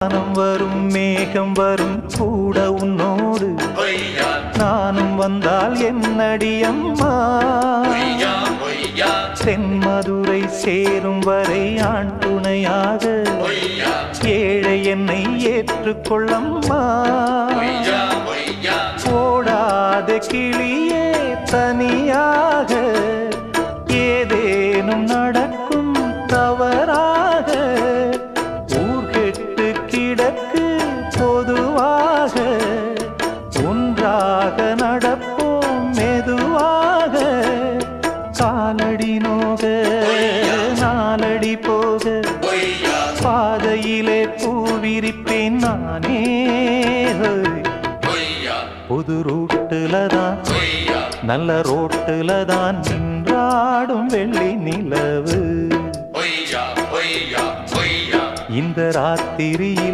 வானம் வரும் மேகம் வரும் கூட உன்னோடு நானும் வந்தால் என்னடி அம்மா தென்மதுரை சேரும் வரை ஆண் துணையாக ஏழை என்னை ஏற்றுக்கொள்ளம்மா ஓடாத கிளியே தனியாக ஏதேனும் நடக்கும் தவறாக ஊர்கெட்டு கிடக்கு பொதுவாக ஒன்றாக நடப்போம் மெதுவாக காலடி நோக நாலடி போக பாதையிலே பூவிரிப்பேன் நானே புது ரூட்டுல தான் நல்ல ரோட்டுல தான் நின்றாடும் வெள்ளி நிலவு இந்த ராத்திரியில்